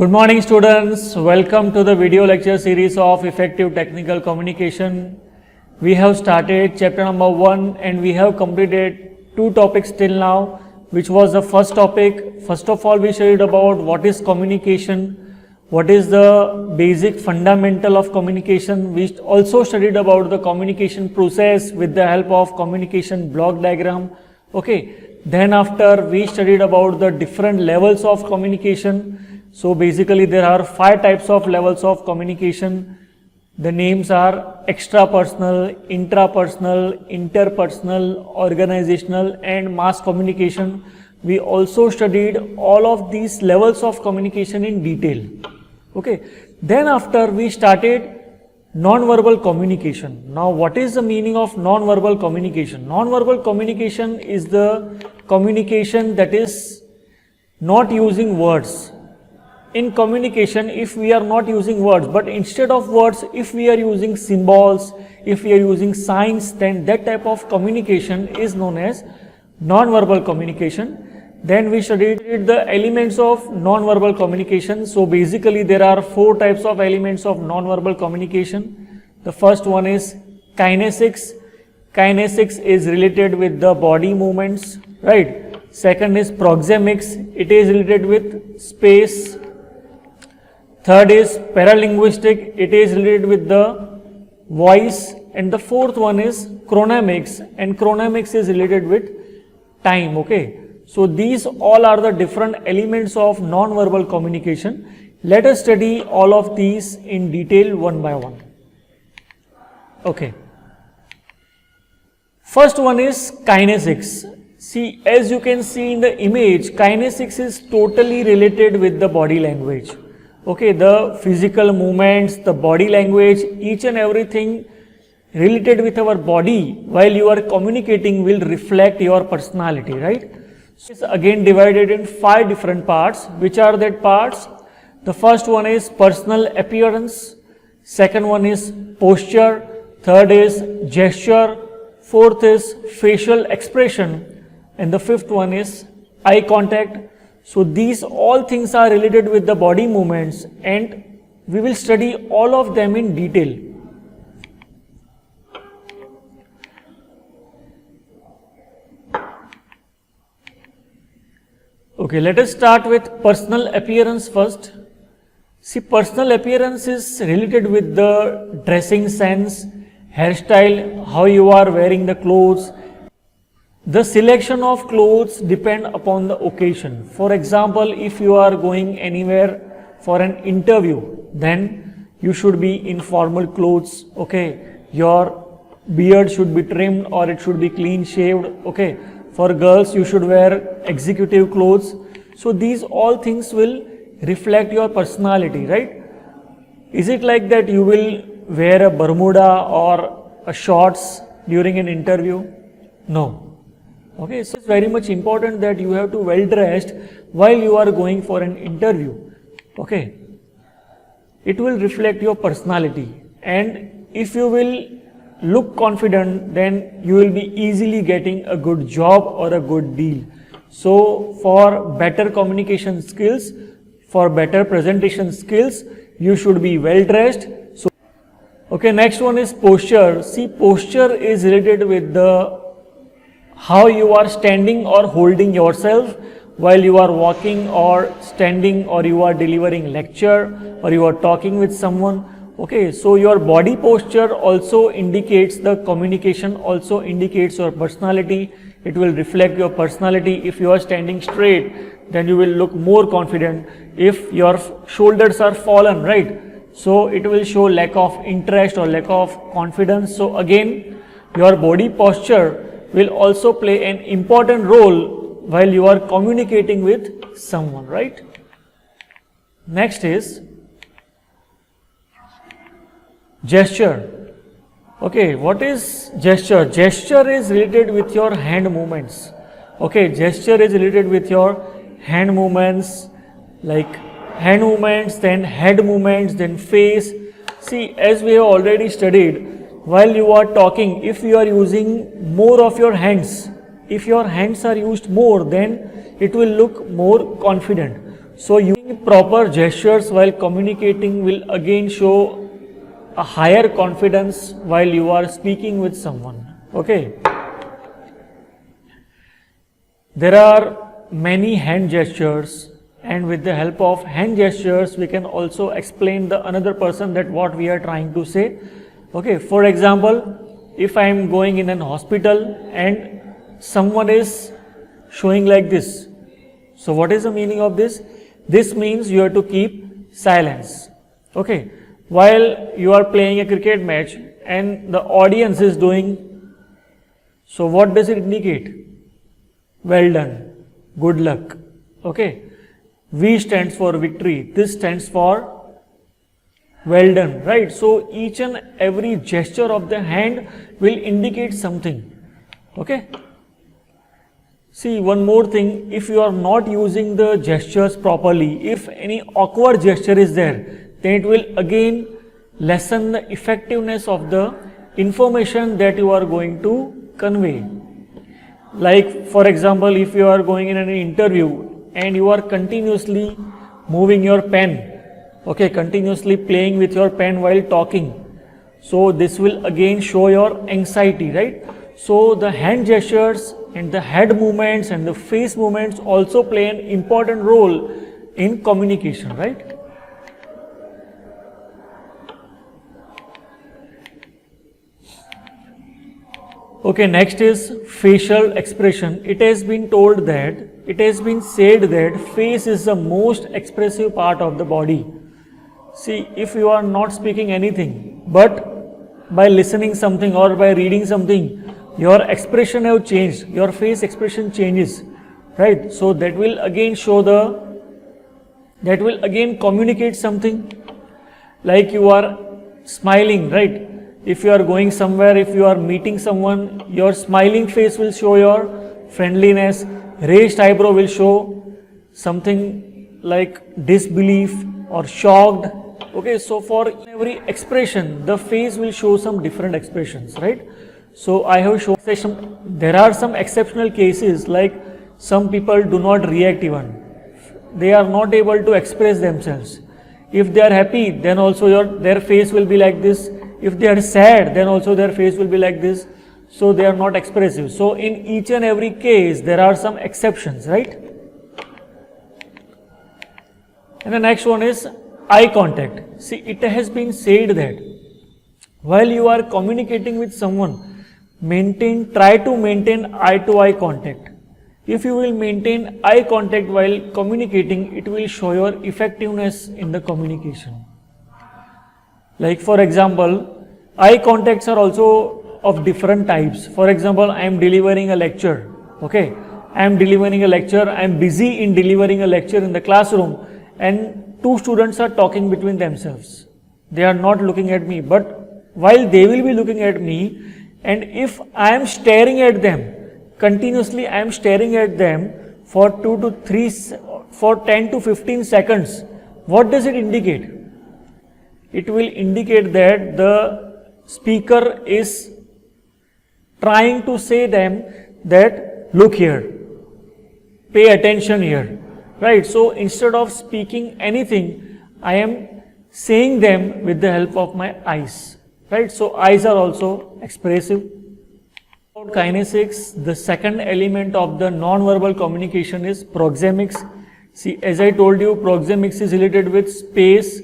Good morning students, welcome to the video lecture series of effective technical communication. We have started chapter number 1 and we have completed 2 topics till now, which was the first topic. First of all, we studied about what is communication, what is the basic fundamental of communication. We also studied about the communication process with the help of communication block diagram. Okay, then after we studied about the different levels of communication. So basically there are 5 types of levels of communication. The names are extrapersonal, intrapersonal, interpersonal, organizational and mass communication. We also studied all of these levels of communication in detail. Okay. Then after we started non-verbal communication. Now what is the meaning of non-verbal communication? Non-verbal communication is the communication that is not using words. In communication, if we are not using words, but instead of words, if we are using symbols, if we are using signs, then that type of communication is known as non-verbal communication. Then we studied the elements of non-verbal communication. So basically there are 4 types of elements of non-verbal communication. The first one is kinesics. Kinesics is related with the body movements, right? Second is proxemics. It is related with space. Third is paralinguistic, it is related with the voice, and the fourth one is chronemics, and chronemics is related with time. Okay, so these all are the different elements of non-verbal communication. Let us study all of these in detail one by one. Okay, first one is kinesics. See, as you can see in the image, kinesics is totally related with the body language. Okay, the physical movements, the body language, each and everything related with our body while you are communicating will reflect your personality, right? So it's again divided in 5 different parts. Which are that parts? The first one is personal appearance, second one is posture, third is gesture, fourth is facial expression, and the fifth one is eye contact. So these all things are related with the body movements and we will study all of them in detail. Okay, let us start with personal appearance first. See, personal appearance is related with the dressing sense, hairstyle, how you are wearing the clothes. The selection of clothes depend upon the occasion. For example, if you are going anywhere for an interview, then you should be in formal clothes. Okay, your beard should be trimmed or it should be clean shaved. Okay, for girls you should wear executive clothes. So these all things will reflect your personality, right? Is it like that you will wear a Bermuda or a shorts during an interview? No. Okay, so it's very much important that you have to well dressed while you are going for an interview. Okay, it will reflect your personality, and if you will look confident, then you will be easily getting a good job or a good deal. So for better communication skills, for better presentation skills, you should be well dressed. So okay, next one is posture. See, posture is related with the how you are standing or holding yourself while you are walking or standing, or you are delivering lecture or you are talking with someone. Okay, so your body posture also indicates the communication, also indicates your personality. It will reflect your personality. If you are standing straight, then you will look more confident. If your shoulders are fallen, right, so it will show lack of interest or lack of confidence. So again, your body posture will also play an important role while you are communicating with someone, right? Next is gesture. Okay, what is gesture? Gesture is related with your hand movements. Okay, gesture is related with your hand movements, like hand movements, then head movements, then face. See, as we have already studied, while you are talking, if you are using more of your hands, if your hands are used more, then it will look more confident. So using Proper gestures while communicating will again show a higher confidence while you are speaking with someone. Okay. There are many hand gestures, and with the help of hand gestures we can also explain the another person that what we are trying to say. Okay, for example, if I am going in an hospital and someone is showing like this, so what is the meaning of this? This means you have to keep silence. Okay, while you are playing a cricket match and the audience is doing, so what does it indicate? Well done, good luck. Okay, V stands for victory, this stands for well done, right? So each and every gesture of the hand will indicate something. Okay. See, one more thing, if you are not using the gestures properly, if any awkward gesture is there, then it will again lessen the effectiveness of the information that you are going to convey. Like for example, if you are going in an interview and you are continuously moving your pen, okay, continuously playing with your pen while talking, so this will again show your anxiety, right? So the hand gestures and the head movements and the face movements also play an important role in communication, right? Okay, next is facial expression. It has been told that, it has been said that face is the most expressive part of the body. See, if you are not speaking anything, but by listening something or by reading something, your expression have changed, your face expression changes, right? So that will again show that will again communicate something. Like you are smiling, right? If you are going somewhere, if you are meeting someone, your smiling face will show your friendliness, raised eyebrow will show something like disbelief or shocked. Okay, so for every expression, the face will show some different expressions, right? So I have shown there are some exceptional cases, like some people do not react even. They are not able to express themselves. If they are happy, then also their face will be like this. If they are sad, then also their face will be like this. So they are not expressive. So in each and every case, there are some exceptions, right? And the next one is eye contact. See, it has been said that while you are communicating with someone, try to maintain eye-to-eye contact. If you will maintain eye contact while communicating, it will show your effectiveness in the communication. Like for example, eye contacts are also of different types. For example, I am delivering a lecture. Okay, I am delivering a lecture. I am busy in delivering a lecture in the classroom, and two students are talking between themselves. They are not looking at me, but while they will be looking at me, and if I am staring at them, continuously I am staring at them for 10 to 15 seconds, what does it indicate? It will indicate that the speaker is trying to say them that look here, pay attention here, right? So instead of speaking anything, I am saying them with the help of my eyes, right? So eyes are also expressive. About kinesics, the second element of the non-verbal communication is proxemics. See, as I told you, proxemics is related with space.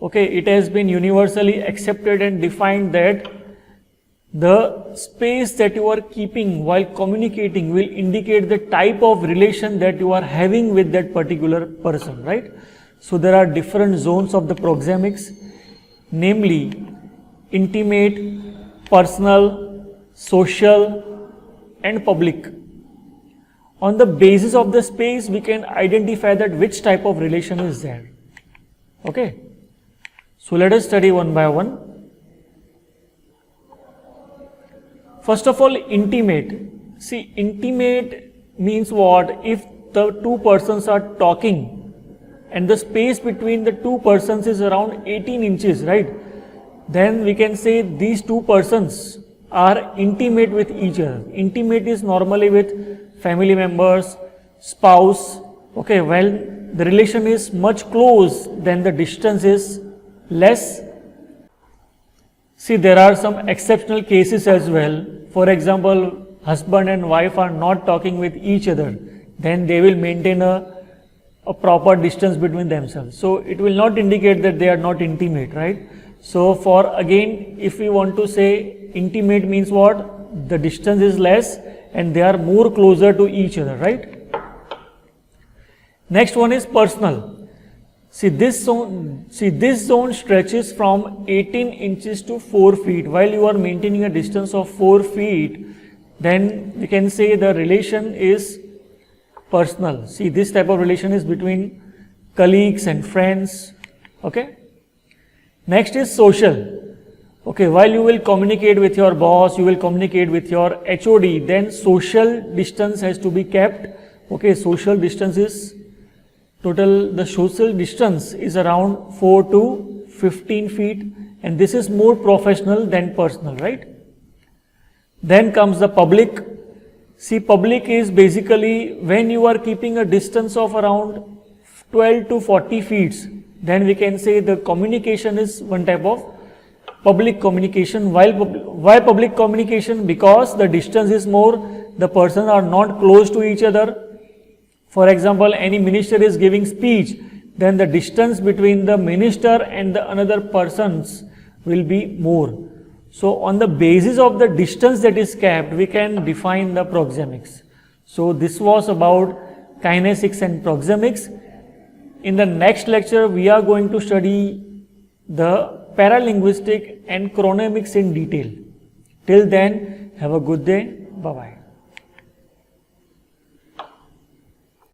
Okay, it has been universally accepted and defined that the space that you are keeping while communicating will indicate the type of relation that you are having with that particular person, right? So there are different zones of the proxemics, namely intimate, personal, social, and public. On the basis of the space, we can identify that which type of relation is there. Okay. So let us study one by one. First of all, intimate. See, intimate means what? If the two persons are talking and the space between the two persons is around 18 inches, right? Then we can say these two persons are intimate with each other. Intimate is normally with family members, spouse. Okay, well, the relation is much close, then the distance is less. See, there are some exceptional cases as well. For example, husband and wife are not talking with each other, then they will maintain a proper distance between themselves. So it will not indicate that they are not intimate, right? So for again, if we want to say intimate means what? The distance is less and they are more closer to each other, right? Next one is personal. See this zone stretches from 18 inches to 4 feet. While you are maintaining a distance of 4 feet, then we can say the relation is personal. See, this type of relation is between colleagues and friends. Okay. Next is social. Okay, while you will communicate with your boss, you will communicate with your HOD, then social distance has to be kept. Okay, social distance is the social distance is around 4 to 15 feet, and this is more professional than personal, right? Then comes the public. See, public is basically when you are keeping a distance of around 12 to 40 feet, then we can say the communication is one type of public communication. Why public communication? Because the distance is more, the persons are not close to each other. For example, any minister is giving speech, then the distance between the minister and the another persons will be more. So on the basis of the distance that is kept, we can define the proxemics. So this was about kinesics and proxemics. In the next lecture, we are going to study the paralinguistic and chronemics in detail. Till then, have a good day. Bye-bye.